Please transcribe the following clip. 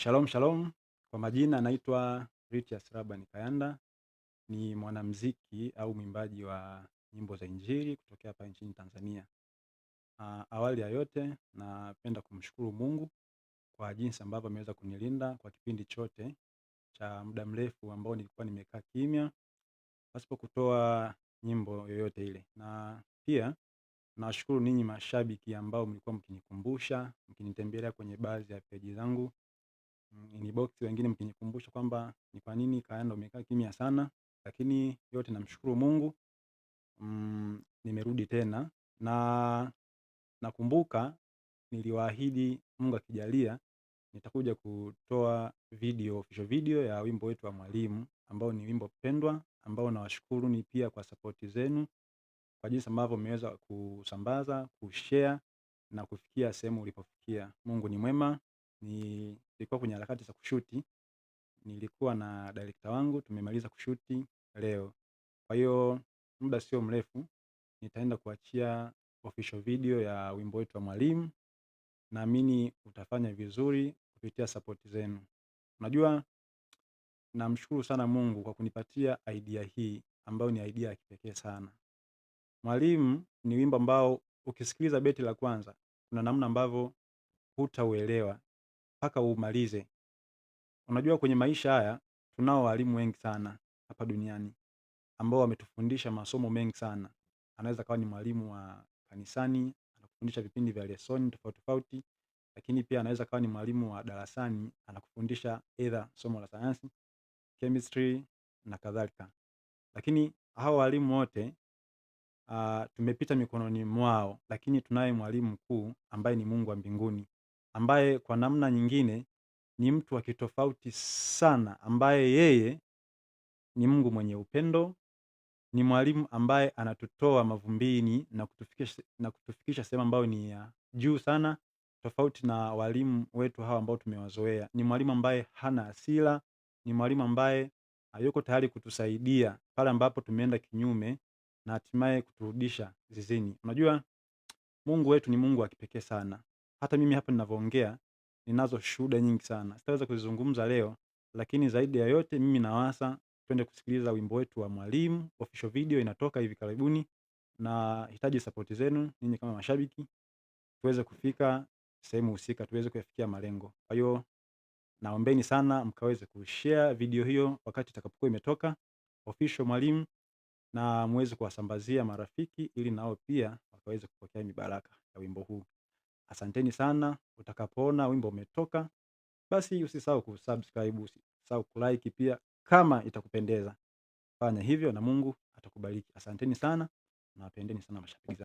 Shalom shalom, kwa majina naitwa Ritias Laban Kayanda, ni mwanamuziki au mwimbaji wa nyimbo za injili kutokea hapa nchini Tanzania. Awali ya yote napenda kumshukuru Mungu kwa jinsi ambavyo ameweza kunilinda kwa kipindi chote cha muda mrefu ambao nilikuwa nimekaa kimya pasipo kutoa nyimbo yoyote ile. Na pia nawashukuru ninyi mashabiki ambao mlikuwa mkinikumbusha, mkinitembelea kwenye baadhi ya peji zangu inbox, wengine mkinikumbusha kwamba ni kwa nini Kayanda umekaa kimya sana, lakini yote namshukuru Mungu. Nimerudi tena na nakumbuka niliwaahidi Mungu akijalia nitakuja kutoa official video ya wimbo wetu wa Mwalimu ambao ni wimbo pendwa ambao nawashukuru ni pia kwa support zenu kwa jinsi ambavyo mmeweza kusambaza, kushare na kufikia sehemu ulipofikia. Mungu ni mwema. Nilikuwa kwenye harakati za kushuti, nilikuwa na director wangu, tumemaliza kushuti leo. Kwa hiyo muda sio mrefu nitaenda kuachia official video ya wimbo wetu wa Mwalimu. Naamini utafanya vizuri kupitia support zenu. Unajua, namshukuru sana Mungu kwa kunipatia idea hii ambayo ni idea ya kipekee sana. Mwalimu ni wimbo ambao ukisikiliza beti la kwanza kuna namna ambavyo hutauelewa mpaka umalize. Unajua, kwenye maisha haya tunao walimu wengi sana hapa duniani ambao wametufundisha masomo mengi sana. Anaweza kawa ni mwalimu wa kanisani, anakufundisha vipindi vya lesson tofauti tofauti, lakini pia anaweza kawa ni mwalimu wa darasani, anakufundisha either somo la sayansi, chemistry na kadhalika. Lakini hao walimu wote tumepita mikononi mwao, lakini tunaye mwalimu mkuu ambaye ni Mungu wa mbinguni, ambaye kwa namna nyingine ni mtu wa kitofauti sana, ambaye yeye ni Mungu mwenye upendo, ni mwalimu ambaye anatutoa mavumbini na kutufikisha sehemu ambayo ni ya juu sana, tofauti na walimu wetu hawa ambao tumewazoea. Ni mwalimu ambaye hana hasira, ni mwalimu ambaye hayuko tayari kutusaidia pale ambapo tumeenda kinyume na hatimaye kuturudisha zizini. Unajua, Mungu wetu ni Mungu wa kipekee sana. Hata mimi hapa ninavyoongea ninazo shuhuda nyingi sana. Sitaweza kuzizungumza leo, lakini zaidi ya yote mimi nawasa twende kusikiliza wimbo wetu wa Mwalimu. Official video inatoka hivi karibuni. Nahitaji support zenu ninyi kama mashabiki, tuweze kufika sehemu husika, tuweze kuyafikia malengo. Kwa hiyo naombeni sana mkaweze kushare video hiyo wakati itakapokuwa imetoka official Mwalimu, na muweze kuwasambazia marafiki ili nao pia wakaweze kupokea mibaraka ya wimbo huu. Asanteni sana. Utakapoona wimbo umetoka, basi usisahau kusubscribe, usisahau kulike pia kama itakupendeza. Fanya hivyo na Mungu atakubariki. Asanteni sana, nawapendeni sana mashabiki zangu.